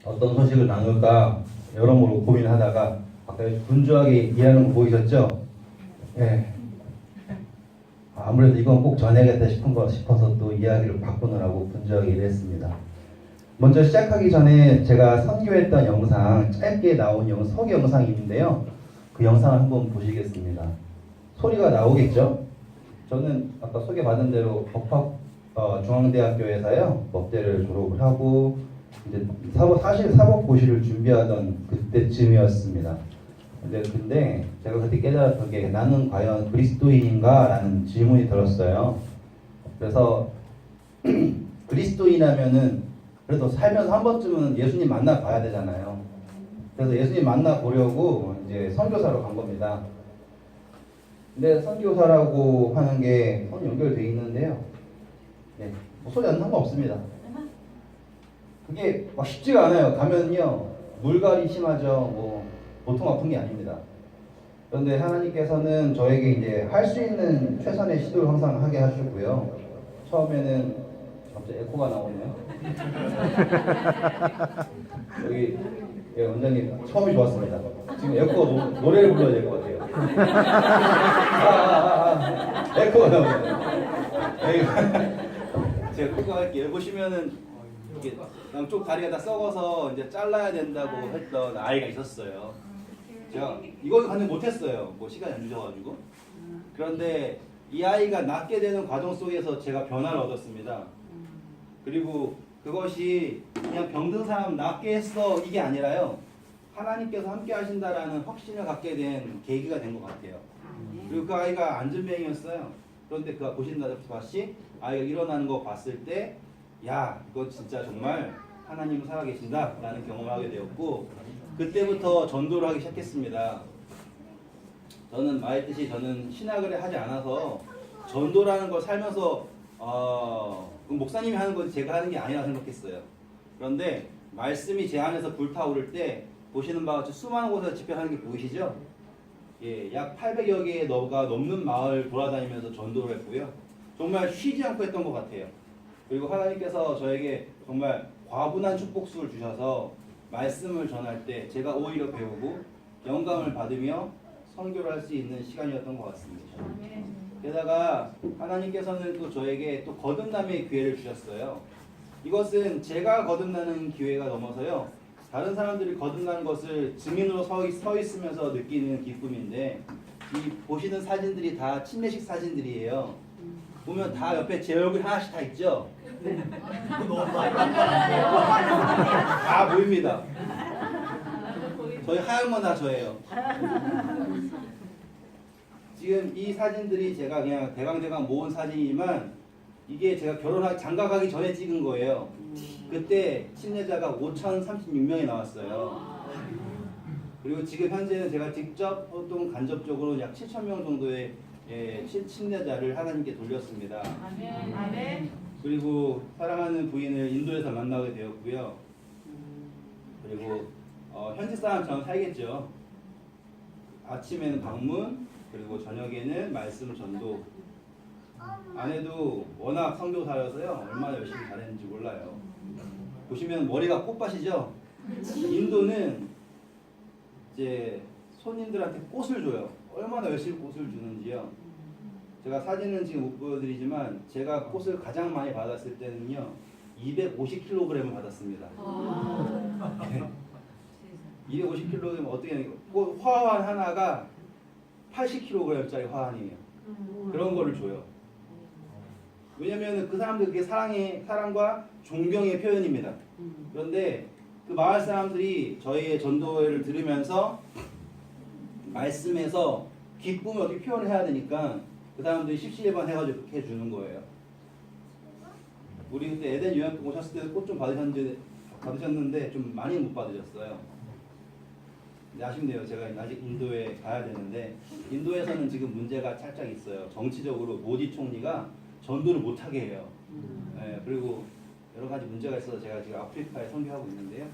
어떤 소식을 나눌까 여러모로 고민하다가 아까 분주하게 이해하는 거 보이셨죠? 예. 아무래도 이건 꼭 전해야겠다 싶어서 또 이야기를 바꾸느라고 분주하게 일했습니다. 먼저 시작하기 전에 제가 선교했던 영상, 짧게 나온 소개 영상이 있는데요. 그 영상을 한번 보시겠습니다. 소리가 나오겠죠? 저는 아까 소개받은 대로 법학 중앙대학교에서요 법대를 졸업을 하고 이제 사실 사법고시를 준비하던 그때쯤이었습니다. 근데 제가 그때 깨달았던 게 나는 과연 그리스도인인가? 라는 질문이 들었어요. 그래서 그리스도인이라면은 그래도 살면서 한 번쯤은 예수님 만나 봐야 되잖아요. 그래서 예수님 만나 보려고 이제 선교사로 간 겁니다. 근데 선교사라고 하는 게 손 연결돼 있는데요. 네, 뭐 소리 안 상관없습니다. 그게 막 쉽지가 않아요. 가면요 물갈이 심하죠. 뭐 보통 아픈 게 아닙니다. 그런데 하나님께서는 저에게 이제 할 수 있는 최선의 시도를 항상 하게 하시고요. 처음에는 갑자기 에코가 나오네요. 여기 예, 원장님 처음이 좋았습니다. 지금 에코 노래를 불러야 될 것 같아요. 에코가 나오네요. 제가 그거 할게요. 보시면은 이게 양쪽 다리가 다 썩어서 이제 잘라야 된다고 했던 아이가 있었어요. 제가 이걸 가능 못했어요. 뭐 시간이 안 주셔가지고. 그런데 이 아이가 낫게 되는 과정 속에서 제가 변화를 얻었습니다. 그리고 그것이 그냥 병든 사람 낫게 했어 이게 아니라요. 하나님께서 함께 하신다라는 확신을 갖게 된 계기가 된 것 같아요. 그리고 그 아이가 안전병이었어요. 그런데 그가 보신다시피 아이가 일어나는 거 봤을 때 야, 이거 진짜 정말 하나님은 살아계신다 라는 경험을 하게 되었고 그때부터 전도를 하기 시작했습니다. 저는 말했듯이 저는 신학을 하지 않아서 전도라는 걸 살면서 목사님이 하는 건 제가 하는 게 아니라 생각했어요. 그런데 말씀이 제 안에서 불타오를 때 보시는 바와 같이 수많은 곳에서 집회하는 게 보이시죠? 예, 약 800여 개의 너가 넘는 마을 돌아다니면서 전도를 했고요. 정말 쉬지 않고 했던 것 같아요. 그리고 하나님께서 저에게 정말 과분한 축복수를 주셔서 말씀을 전할 때 제가 오히려 배우고 영감을 받으며 선교를 할 수 있는 시간이었던 것 같습니다. 게다가 하나님께서는 또 저에게 또 거듭남의 기회를 주셨어요. 이것은 제가 거듭나는 기회가 넘어서요. 다른 사람들이 거듭난 것을 증인으로 서 있으면서 느끼는 기쁨인데 이 보시는 사진들이 다 침례식 사진들이에요. 보면 다 옆에 제 얼굴 하나씩 다 있죠? 다 보입니다. 저희 하얀 건 다 저예요. 지금 이 사진들이 제가 그냥 대강대강 모은 사진이지만 이게 제가 장가가기 전에 찍은 거예요. 그때 침례자가 5,036명이 나왔어요. 그리고 지금 현재는 제가 직접 또는 간접적으로 약 7,000명 정도의 침례자를 하나님께 돌렸습니다. 아멘. 그리고 사랑하는 부인을 인도에서 만나게 되었고요. 그리고 현지 사람처럼 살겠죠. 아침에는 방문, 그리고 저녁에는 말씀 전도. 아내도 워낙 선교사여서요. 얼마나 열심히 잘했는지 몰라요. 보시면 머리가 꽃밭이죠. 인도는 이제 손님들한테 꽃을 줘요. 얼마나 열심히 꽃을 주는지요. 제가 사진은 지금 못 보여드리지만 제가 꽃을 가장 많이 받았을 때는요 250kg을 받았습니다. 250kg 어떻게 꽃 화환 하나가 80kg짜리 화환이에요. 그런 거를 줘요. 왜냐면 그 사람들 그게 사랑과 존경의 표현입니다. 그런데 그 마을 사람들이 저희의 전도회를 들으면서 말씀에서 기쁨을 어떻게 표현을 해야 되니까 그 사람들이 십시일반 해가지고 그렇게 해주는 거예요. 우리 그때 에덴 요양국 오셨을 때 꽃 좀 받으셨는데 좀 많이 못 받으셨어요. 근데 아쉽네요. 제가 아직 인도에 가야 되는데 인도에서는 지금 문제가 살짝 있어요. 정치적으로 모디 총리가 전도를 못하게 해요. 네, 그리고 여러 가지 문제가 있어서 제가 지금 아프리카에 선교하고 있는데요.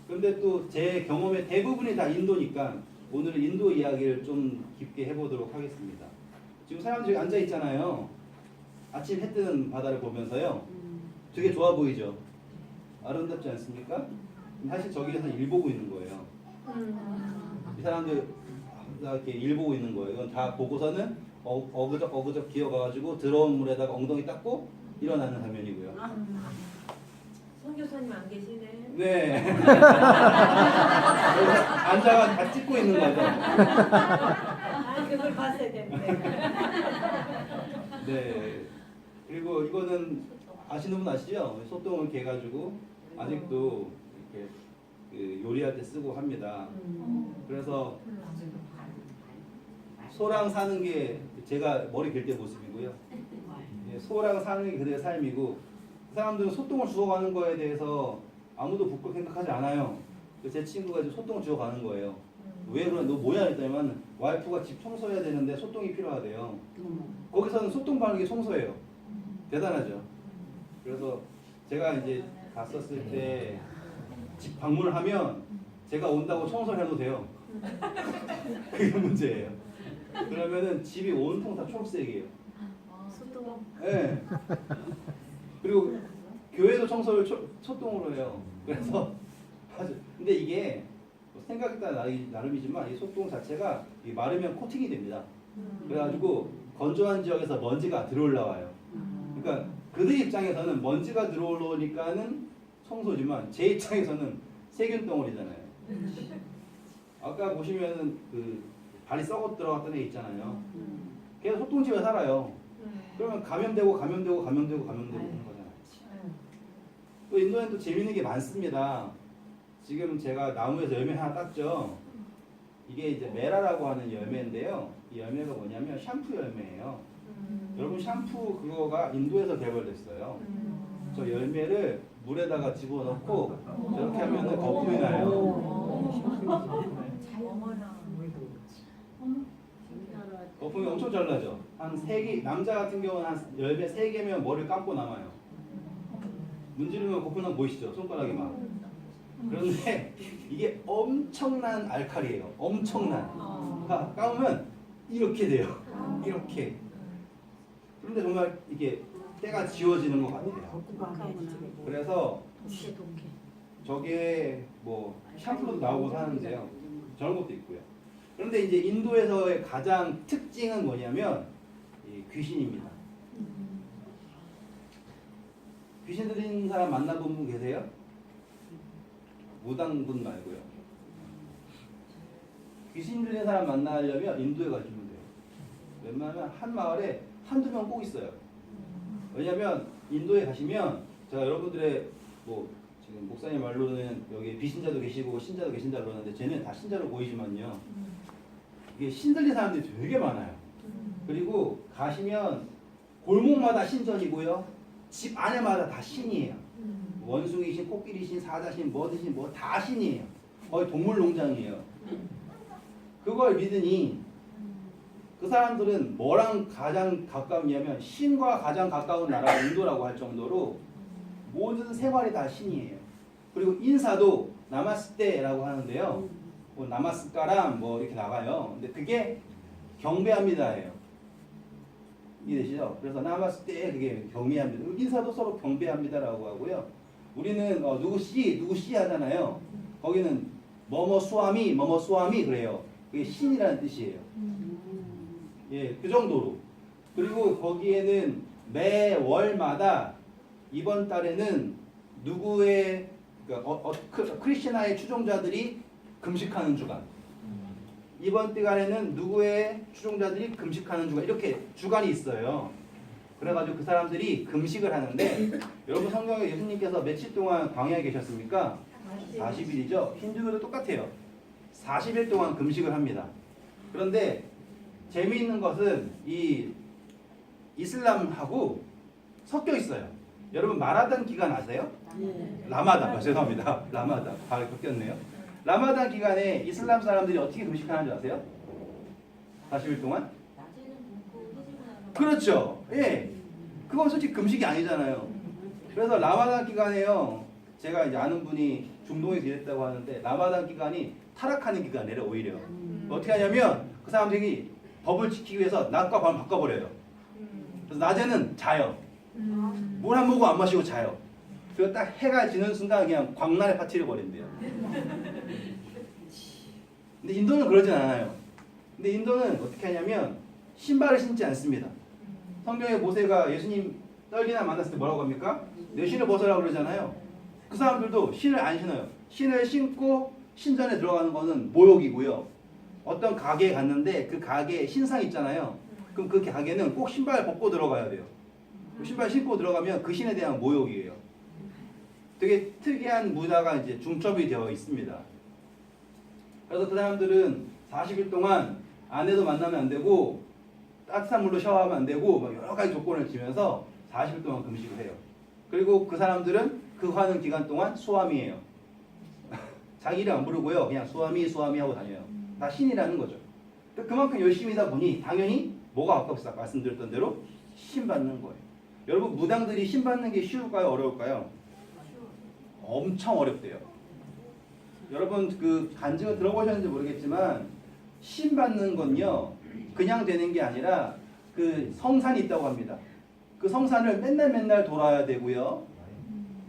그런데 또 제 경험의 대부분이 다 인도니까 오늘은 인도 이야기를 좀 깊게 해보도록 하겠습니다. 지금 사람들이 앉아 있잖아요. 아침 해 뜨는 바다를 보면서요. 되게 좋아 보이죠? 아름답지 않습니까? 사실 저기에서 일 보고 있는 거예요. 이 사람들 다 이렇게 일 보고 있는 거예요. 이건 다 보고서는 어그적 기어가가지고 들어온 물에다가 엉덩이 닦고 일어나는 장면이고요. 송 교수님 안 계시네. 네. 앉아가 다 찍고 있는 거죠. 아, 그걸 봤어야 되는데. 네. 그리고 이거는 아시는 분 아시죠? 소똥을 개가지고 아직도 이렇게 그 요리할 때 쓰고 합니다. 그래서 소랑 사는 게 제가 머리 길 때 모습이고요. 예, 소랑 사는 게 그들의 삶이고 그 사람들은 소똥을 주워가는 거에 대해서 아무도 부끄럽게 생각하지 않아요. 제 친구가 이제 소똥을 주워가는 거예요. 왜 그러냐? 너 뭐야? 했더니만 와이프가 집 청소해야 되는데 소똥이 필요하대요. 거기서는 소똥 바르는 게 청소예요. 대단하죠. 그래서 제가 이제 갔었을 때 집 방문을 하면 제가 온다고 청소를 해도 돼요. 그게 문제예요. 그러면은 집이 온통 다 초록색이에요. 소똥. 네. 그리고 교회도 청소를 소똥으로 해요. 그래서 아주 근데 이게 생각에 따라 나름이지만 이 소똥 자체가 마르면 코팅이 됩니다. 그래가지고 건조한 지역에서 먼지가 들어올라와요. 그러니까 그들 입장에서는 먼지가 들어오니까는 청소지만 제 입장에서는 세균 덩어리잖아요. 아까 보시면은 그 발이 썩어 들어갔던 애 있잖아요. 걔가 소똥집에 살아요. 그러면 감염되고 하는 거잖아요. 또 인도에는 또 재밌는 게 많습니다. 지금 제가 나무에서 열매 하나 땄죠. 이게 이제 메라라고 하는 열매인데요. 이 열매가 뭐냐면 샴푸 열매예요. 여러분 샴푸 그거가 인도에서 개발됐어요. 저 열매를 물에다가 집어넣고 저렇게 하면 거품이 나요. 거품이 엄청 잘 나죠. 한 3개, 남자 같은 경우는 한 열매 3개면 머리를 감고 남아요. 문지르면 거품 나면 보이시죠? 손가락이 막. 그런데 이게 엄청난 알칼리예요. 엄청난. 감으면 이렇게 돼요. 이렇게. 그런데 정말 이게 때가 지워지는 것 같아요. 그래서 저게 뭐 샴푸도 나오고 하는데요. 저런 것도 있고요. 그런데 이제 인도에서의 가장 특징은 뭐냐면 이 귀신입니다. 귀신 들린 사람 만나본 분 계세요? 무당분 말고요. 귀신 들린 사람 만나려면 인도에 가시면 돼요. 웬만하면 한 마을에 한두 명 꼭 있어요. 왜냐면 인도에 가시면 제가 여러분들의 뭐 지금 목사님 말로는 여기 비신자도 계시고 신자도 계신다 그러는데 쟤는 다 신자로 보이지만요. 이게 신들린 사람들이 되게 많아요. 그리고 가시면 골목마다 신전이고요. 집 안에마다 다 신이에요. 원숭이신, 코끼리신, 사자신, 뭐드신 뭐 다 신이에요. 거의 동물농장이에요. 그걸 믿으니 그 사람들은 뭐랑 가장 가깝냐면 신과 가장 가까운 나라가 인도라고 할 정도로 모든 생활이 다 신이에요. 그리고 인사도 나마스테라고 하는데요. 뭐 나마스카람 뭐 이렇게 나가요. 근데 그게 경배합니다예요. 이해되시죠? 그래서 나마스테 그게 경배합니다. 인사도 서로 경배합니다라고 하고요. 우리는 누구 씨 하잖아요. 거기는 뭐뭐 수아미 그래요. 그게 신이라는 뜻이에요. 예, 그 정도로. 그리고 거기에는 매 월마다 이번 달에는 누구의 그러니까 크리스천의 추종자들이 금식하는 주간. 이번 달에는 누구의 추종자들이 금식하는 주간. 이렇게 주간이 있어요. 그래가지고 그 사람들이 금식을 하는데 여러분 성경에 예수님께서 며칠 동안 광야에 계셨습니까? 40일이죠. 힌두교도 똑같아요. 40일 동안 금식을 합니다. 그런데 재미있는 것은 이 이슬람하고 섞여 있어요. 여러분 마라단 기간 아세요? 라마단. 죄송합니다. 라마단. 발이 꺾였네요. 라마단 기간에 이슬람 사람들이 어떻게 금식하는 줄 아세요? 40일 동안? 그렇죠. 예. 그건 솔직히 금식이 아니잖아요. 그래서 라마단 기간에요. 제가 이제 아는 분이 중동에서 일했다고 하는데 라마단 기간이 타락하는 기간이래요. 오히려. 어떻게 하냐면 그 사람들이 법을 지키기 위해서 낮과 밤을 바꿔버려요. 그래서 낮에는 자요. 물 한 모금 안 마시고 자요. 그리고 딱 해가 지는 순간 그냥 광란에 파티를 벌인대요. 근데 인도는 그러진 않아요. 근데 인도는 어떻게 하냐면 신발을 신지 않습니다. 성경에 모세가 예수님 떨기나 만났을 때 뭐라고 합니까? 내 신을 벗으라고 그러잖아요. 그 사람들도 신을 안 신어요. 신을 신고 신전에 들어가는 거는 모욕이고요. 어떤 가게에 갔는데 그 가게에 신상 있잖아요. 그럼 그 가게는 꼭 신발 벗고 들어가야 돼요. 신발 신고 들어가면 그 신에 대한 모욕이에요. 되게 특이한 문화가 이제 중첩이 되어 있습니다. 그래서 그 사람들은 40일 동안 아내도 만나면 안 되고 따뜻한 물로 샤워하면 안 되고 막 여러 가지 조건을 지면서 40일 동안 금식을 해요. 그리고 그 사람들은 그 하는 기간 동안 수아미예요. 자기 이름 안 부르고요. 그냥 수아미 하고 다녀요. 다 신이라는 거죠. 그만큼 열심히다 보니 당연히 뭐가 아까 말씀드렸던 대로 신 받는 거예요. 여러분 무당들이 신 받는 게 쉬울까요? 어려울까요? 엄청 어렵대요. 여러분 그 간증을 들어보셨는지 모르겠지만 신 받는 건요 그냥 되는 게 아니라 그 성산이 있다고 합니다. 그 성산을 맨날 돌아야 되고요.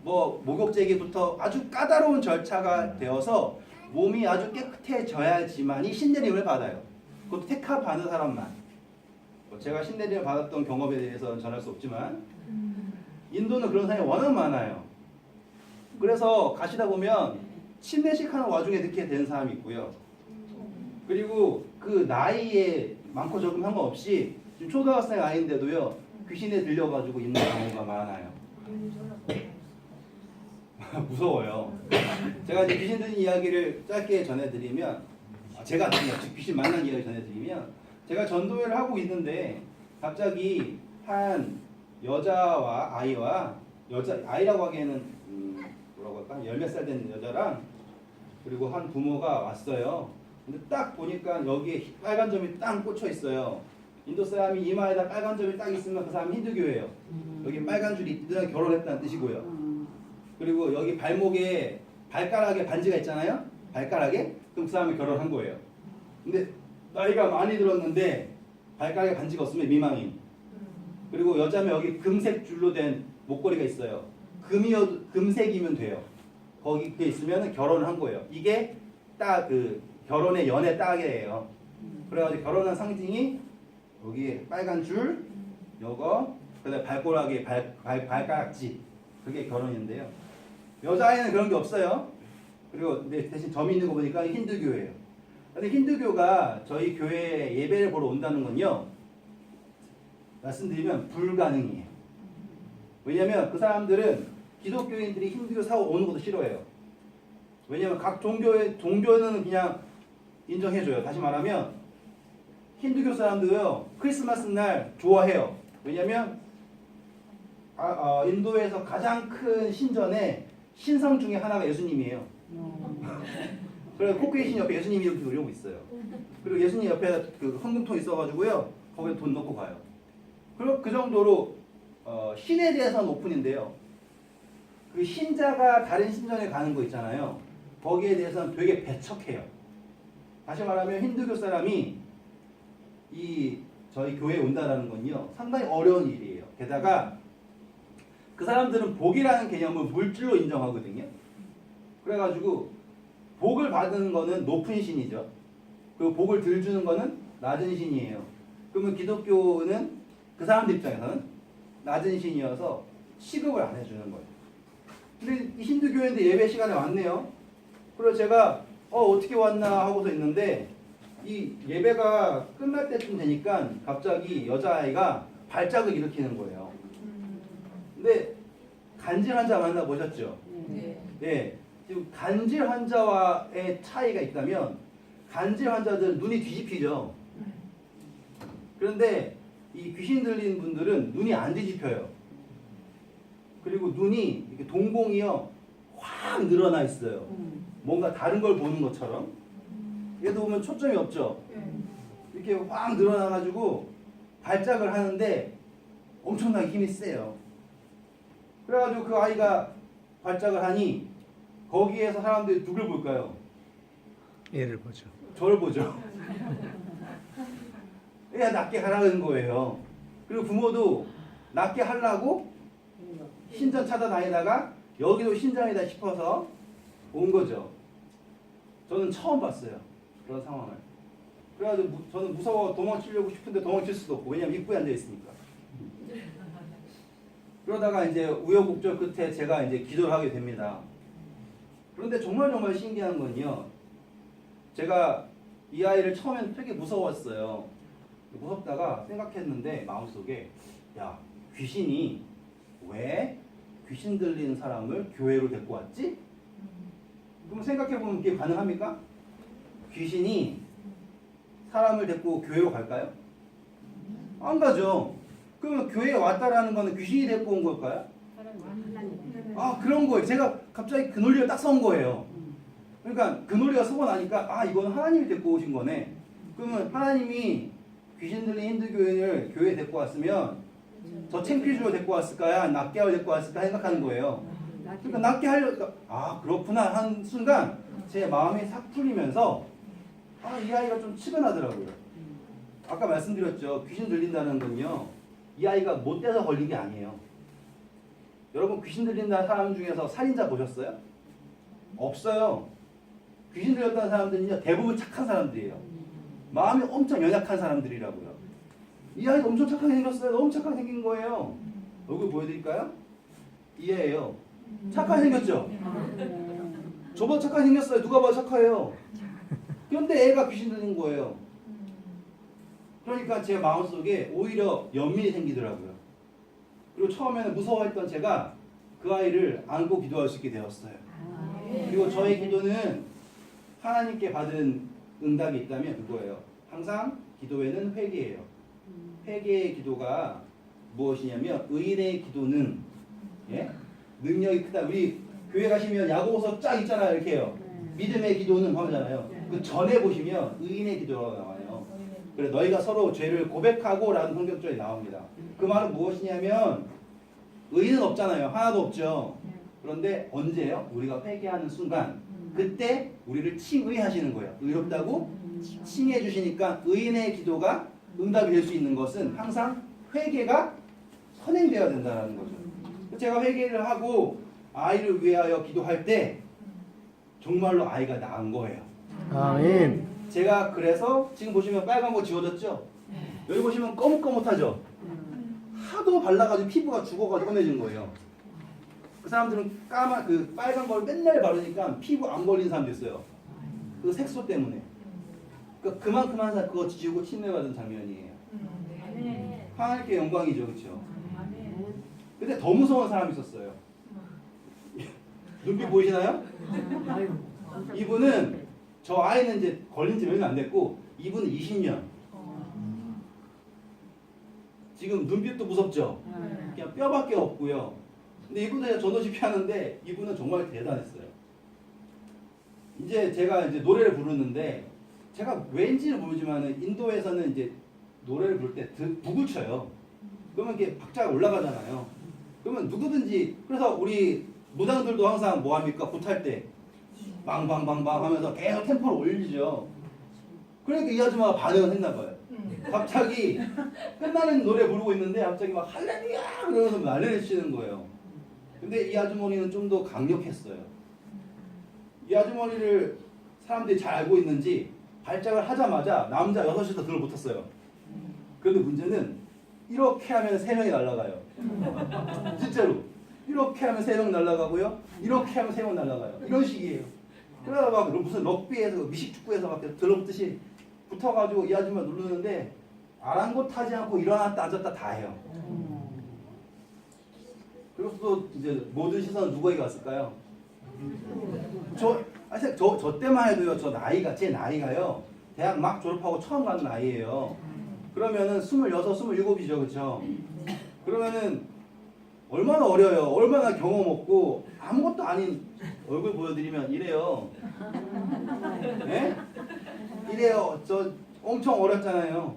뭐 목욕제기부터 아주 까다로운 절차가 되어서 몸이 아주 깨끗해져야지만이 신내림을 받아요. 그것도 택하 받는 사람만. 제가 신내림을 받았던 경험에 대해서는 전할 수 없지만 인도는 그런 사람이 워낙 많아요. 그래서 가시다 보면 침례식 하는 와중에 늦게 된 사람이 있고요. 그리고 그 나이에 많고 적음 상관없이 지금 초등학생 아이인데도요 귀신에 들려가지고 있는 경우가 많아요. 무서워요. 제가 이제 귀신 들린 이야기를 짧게 전해드리면 제가 귀신 만난 이야기 전해드리면 제가 전도회를 하고 있는데 갑자기 한 여자와 아이라고 하기에는 뭐라고 할까? 열몇 살 된 여자랑 그리고 한 부모가 왔어요. 근데 딱 보니까 여기에 빨간 점이 딱 꽂혀 있어요. 인도 사람이 이마에다 빨간 점이 딱 있으면 그 사람이 힌두교예요. 여기 빨간 줄이 있더라 결혼했다는 뜻이고요. 그리고 여기 발목에 발가락에 반지가 있잖아요. 발가락에 그럼 그 사람이 결혼한 거예요. 근데 나이가 많이 들었는데 발가락에 반지가 없으면 미망인. 그리고 여자면 여기 금색 줄로 된 목걸이가 있어요. 금색이면 돼요. 거기 그게 있으면 결혼을 한 거예요. 이게 딱 그 결혼의 연애 딱이에요. 그래가지고 결혼한 상징이 여기 빨간 줄, 요거, 그다음에 발가락에 발가락지, 그게 결혼인데요. 여자아이는 그런 게 없어요. 그리고 근데 대신 점이 있는 거 보니까 힌두교예요. 근데 힌두교가 저희 교회에 예배를 보러 온다는 건요, 말씀드리면 불가능해요. 왜냐면 그 사람들은 기독교인들이 힌두교 사고 오는 것도 싫어해요. 왜냐면 각 종교는 그냥 인정해줘요. 다시 말하면 힌두교 사람들요 크리스마스 날 좋아해요. 왜냐면 인도에서 가장 큰 신전에 신성 중에 하나가 예수님이에요. 그래서 코끼리 옆에 예수님이 이렇게 이러고 있어요. 그리고 예수님 옆에 그 헌금통 있어가지고요 거기에 돈 넣고 가요. 그리고 그 정도로 신에 대해서는 오픈인데요. 그 신자가 다른 신전에 가는 거 있잖아요. 거기에 대해서는 되게 배척해요. 다시 말하면 힌두교 사람이 저희 교회에 온다라는 건요 상당히 어려운 일이에요. 게다가 그 사람들은 복이라는 개념을 물질로 인정하거든요. 그래가지고 복을 받는 거는 높은 신이죠. 그리고 복을 덜 주는 거는 낮은 신이에요. 그러면 기독교는 그 사람들 입장에서는 낮은 신이어서 취급을 안 해주는 거예요. 근데 이 힌두교인데 예배 시간에 왔네요. 그래서 제가 어떻게 왔나 하고서 있는데 이 예배가 끝날 때쯤 되니까 갑자기 여자아이가 발작을 일으키는 거예요. 근데 간질 환자 만나보셨죠? 네. 지금 간질 환자와의 차이가 있다면 간질 환자들은 눈이 뒤집히죠. 그런데 이 귀신 들린 분들은 눈이 안 뒤집혀요. 그리고 눈이 이렇게 동공이요 확 늘어나 있어요. 뭔가 다른 걸 보는 것처럼. 얘도 보면 초점이 없죠. 이렇게 확 늘어나가지고 발작을 하는데 엄청나게 힘이 세요. 그래가지고 그 아이가 발작을 하니 거기에서 사람들이 누굴 볼까요? 얘를 보죠. 저를 보죠. 애가 낫게 하라는 거예요. 그리고 부모도 낫게 하려고 신전 찾아다니다가 여기도 신장이다 싶어서 온 거죠. 저는 처음 봤어요. 그런 상황을. 그래가지고 저는 무서워 도망치려고 싶은데 도망칠 수도 없고, 왜냐면 입구에 앉아 있으니까. 그러다가 이제 우여곡절 끝에 제가 이제 기도를 하게 됩니다. 그런데 정말 신기한 건요. 제가 이 아이를 처음엔 되게 무서웠어요. 무섭다가 생각했는데 마음속에, 야, 귀신이 왜 귀신 들린 사람을 교회로 데리고 왔지? 그럼 생각해보면 그게 가능합니까? 귀신이 사람을 데리고 교회로 갈까요? 안 가죠. 그러면 교회에 왔다라는 거는 귀신이 데리고 온 걸까요? 아, 그런 거예요. 제가 갑자기 그 논리가 딱 선 거예요. 그러니까 그 논리가 서고 나니까, 아, 이건 하나님이 데리고 오신 거네. 그러면 하나님이 귀신 들린 힌두교인을 교회에 데리고 왔으면 저 창피주로 데리고 왔을까요? 낫게 하려 데리고 왔을까 생각하는 거예요. 그러니까 낫게 하려고, 아, 그렇구나 한 순간 제 마음이 싹 풀리면서, 아, 이 아이가 좀 치근하더라고요. 아까 말씀드렸죠. 귀신 들린다는 건요, 이 아이가 못돼서 걸린 게 아니에요. 여러분, 귀신 들린다는 사람 중에서 살인자 보셨어요? 없어요. 귀신 들렸다는 사람들은요, 대부분 착한 사람들이에요. 마음이 엄청 연약한 사람들이라고요. 이 아이도 엄청 착하게 생겼어요. 너무 착하게 생긴 거예요. 얼굴 보여드릴까요? 이해해요. 착하게 생겼죠? 저보다 착하게 생겼어요. 누가 봐도 착해요. 그런데 애가 귀신 들린 거예요. 그러니까 제 마음속에 오히려 연민이 생기더라고요. 그리고 처음에는 무서워했던 제가 그 아이를 안고 기도할 수 있게 되었어요. 그리고 저의 기도는 하나님께 받은 응답이 있다면 그거예요. 항상 기도에는 회개예요. 회개의 기도가 무엇이냐면, 의인의 기도는, 예? 능력이 크다. 우리 교회 가시면 야고보서 쫙 있잖아요. 이렇게요. 믿음의 기도는 하잖아요. 그 전에 보시면 의인의 기도가 나와요. 그래, 너희가 서로 죄를 고백하고 라는 성경절이 나옵니다. 그 말은 무엇이냐면, 의인은 없잖아요. 하나도 없죠. 그런데 언제요? 우리가 회개하는 순간, 그때 우리를 칭의하시는 거예요. 의롭다고 칭해 주시니까 의인의 기도가 응답이 될 수 있는 것은 항상 회개가 선행되어야 된다는 거죠. 제가 회개를 하고 아이를 위하여 기도할 때 정말로 아이가 나은 거예요. 아멘. 제가 그래서 지금 보시면 빨간 거 지워졌죠? 여기 보시면 거뭇거뭇하죠? 하도 발라가지고 피부가 죽어가지고 검해진 거예요. 그 사람들은 그 빨간 걸 맨날 바르니까 피부 안 걸린 사람도 있어요. 그 색소 때문에. 그러니까 그만큼 항상 그거 지우고 침례받은 장면이에요. 하나님께 영광이죠, 그렇죠? 근데 더 무서운 사람이 있었어요. 눈빛 보이시나요? 이분은, 저 아이는 이제 걸린 지 얼마 안 됐고, 이분은 20년. 지금 눈빛도 무섭죠? 그냥 뼈밖에 없고요. 근데 이분도 전도집회 하는데 이분은 정말 대단했어요. 이제 제가 이제 노래를 부르는데, 제가 왠지는 모르지만 인도에서는 이제 노래를 부를 때 북을 쳐요. 그러면 이렇게 박자가 올라가잖아요. 그러면 누구든지, 그래서 우리 무당들도 항상 뭐 합니까? 굿할 때 빵빵빵빵 하면서 계속 템포를 올리죠. 그러니까 이 아줌마가 반응을 했나 봐요. 갑자기 끝나는 노래 부르고 있는데 갑자기 막 할렐루야 그러면서 난리를 치는 거예요. 근데 이 아주머니는 좀 더 강력했어요. 이 아주머니를 사람들이 잘 알고 있는지 발작을 하자마자 남자 6이 더 들어붙었어요. 그런데 문제는 이렇게 하면 3명이 날아가요. 진짜로. 이렇게 하면 3명 날아가고요. 이렇게 하면 3명 날아가요. 이런 식이에요. 그러다 막 무슨 럭비에서 미식축구에서 막 들어붙듯이 붙어가지고 이 아줌마 누르는데 아랑곳하지 않고 일어났다 앉았다 다 해요. 그리고 또 이제 모든 시선은 누구에게 갔을까요? 저 때만 해도요, 제 나이가요, 대학 막 졸업하고 처음 가는 나이예요. 그러면은 26, 27이죠, 그쵸? 그러면은 얼마나 어려요, 얼마나 경험 없고 아무것도 아닌 얼굴 보여드리면 이래요. 네? 이래요. 저 엄청 어렸잖아요.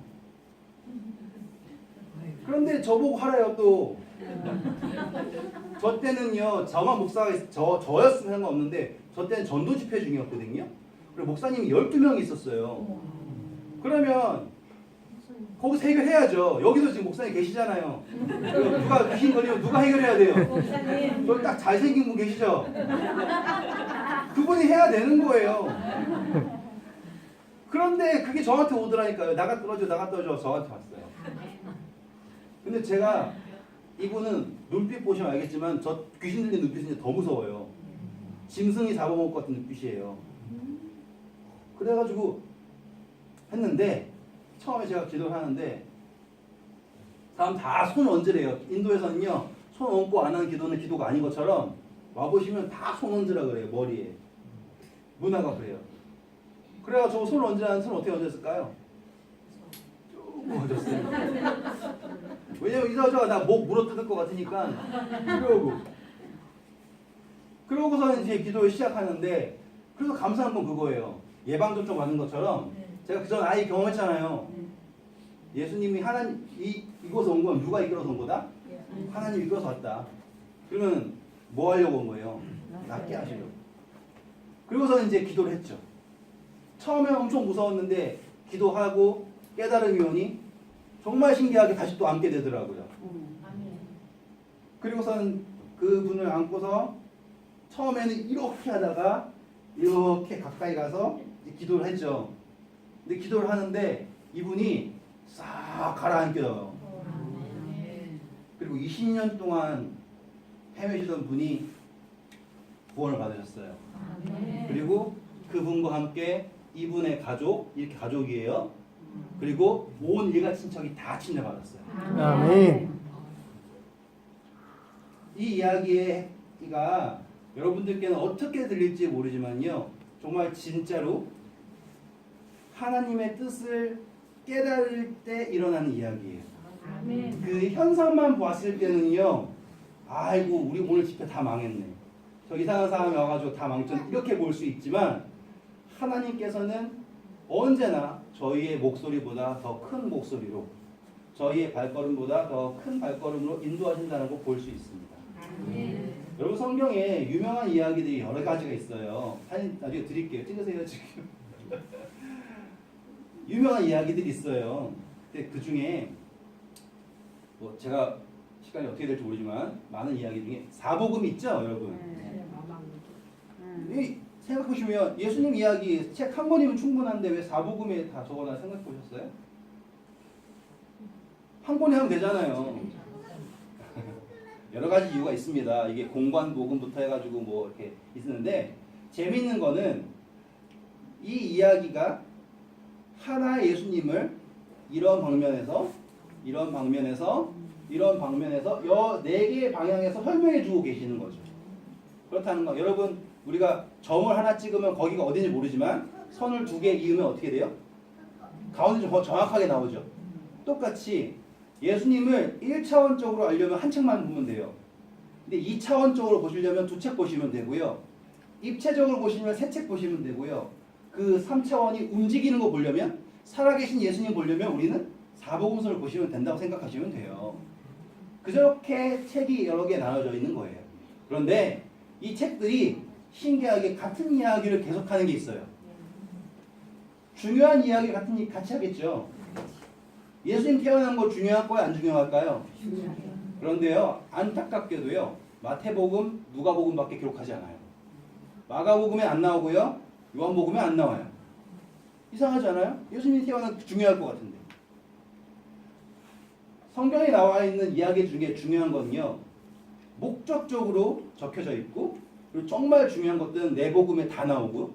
그런데 저보고 하래요 또. 저 때는요, 저만 목사가 저였으면 상관없는데 저 때는 전도 집회 중이었거든요. 그리고 목사님이 12명이 있었어요. 그러면 거기서 해결해야죠. 여기도 지금 목사님 계시잖아요. 누가 귀신 걸리면 누가 해결해야 돼요? 목사님. 여기 딱 잘생긴 분 계시죠? 그분이 해야 되는 거예요. 그런데 그게 저한테 오더라니까요. 나가 떨어져 저한테 왔어요. 근데 제가 이분은 눈빛 보시면 알겠지만 저 귀신 들린 눈빛은 이제 더 무서워요. 짐승이 잡아먹을 것 같은 눈빛이에요. 그래가지고 했는데 처음에 제가 기도를 하는데 사람 다 손 얹으래요. 인도에서는요 손 얹고 안 하는 기도는 기도가 아닌 것처럼 와보시면 다 손 얹으라 그래요. 머리에. 문화가 그래요. 그래가지고 손 얹으라는 손 어떻게 얹었을까요? 쭉 얹었어요. 왜냐면 이사오자가 나 목 물어뜯을 것 같으니까 그러고서는 이제 기도를 시작하는데 그래서 감사한 건 그거예요. 예방접종 받는 것처럼 제가 그전 아이 경험했잖아요. 예수님이 하나님 이곳에 온 건 누가 이끌어서 온 거다? 하나님 이끌어서 왔다. 그러면 뭐 하려고 온 거예요? 낫게 하시려고. 그리고서는 이제 기도를 했죠. 처음에 엄청 무서웠는데 기도하고 깨달음이 오니 정말 신기하게 다시 또 앉게 되더라고요. 그리고서는 그 분을 안고서 처음에는 이렇게 하다가 이렇게 가까이 가서 기도를 했죠. 근데 기도를 하는데 이분이 싹 가라앉겨요. 그리고 20년 동안 헤매시던 분이 구원을 받으셨어요. 그리고 그분과 함께 이분의 가족, 이렇게 가족이에요. 그리고 온 일가 친척이 다 침례받았어요. 아멘. 이 이야기가 여러분들께는 어떻게 들릴지 모르지만요. 정말 진짜로 하나님의 뜻을 깨달을 때 일어나는 이야기예요. 그 현상만 봤을 때는요. 아이고 우리 오늘 집회 다 망했네. 저 이상한 사람이 와가지고 다 망쳤네. 이렇게 볼 수 있지만 하나님께서는 언제나 저희의 목소리보다 더 큰 목소리로 저희의 발걸음보다 더 큰 발걸음으로 인도하신다는 걸 볼 수 있습니다. 여러분 성경에 유명한 이야기들이 여러 가지가 있어요. 사진 나중에 드릴게요. 찍으세요 지금. 유명한 이야기들이 있어요. 근데 그 중에 뭐 제가 시간이 어떻게 될지 모르지만 많은 이야기 중에 사복음이 있죠, 여러분. 이 생각해보시면 예수님 이야기 책 한 권이면 충분한데 왜 사복음에 다 적어놔 생각해보셨어요? 한 권에 하면 되잖아요. 여러 가지 이유가 있습니다. 이게 공관 복음부터 해가지고 뭐 이렇게 있는데 재미있는 거는 이 이야기가 하나의 예수님을 이런 방면에서 이런 방면에서 이런 방면에서 네 개의 방향에서 설명해 주고 계시는 거죠. 그렇다는 거. 여러분 우리가 점을 하나 찍으면 거기가 어딘지 모르지만 선을 두 개 이으면 어떻게 돼요? 가운데 좀 정확하게 나오죠. 똑같이 예수님을 1차원적으로 알려면 한 책만 보면 돼요. 근데 2차원적으로 보시려면 두 책 보시면 되고요. 입체적으로 보시면 세 책 보시면 되고요. 그 3차원이 움직이는 거 보려면 살아계신 예수님 보려면 우리는 사복음서를 보시면 된다고 생각하시면 돼요. 그렇게 책이 여러 개 나눠져 있는 거예요. 그런데 이 책들이 신기하게 같은 이야기를 계속하는 게 있어요. 중요한 이야기 같이 하겠죠. 예수님 태어난 거 중요할까요? 안 중요할까요? 그런데요. 안타깝게도요. 마태복음, 누가복음밖에 기록하지 않아요. 마가복음에 안 나오고요. 요한복음에 안 나와요. 이상하지 않아요? 예수님이 태어난 거 중요할 것 같은데. 성경에 나와 있는 이야기 중에 중요한 건요. 목적적으로 적혀져 있고 그리고 정말 중요한 것들은 네 복음에 다 나오고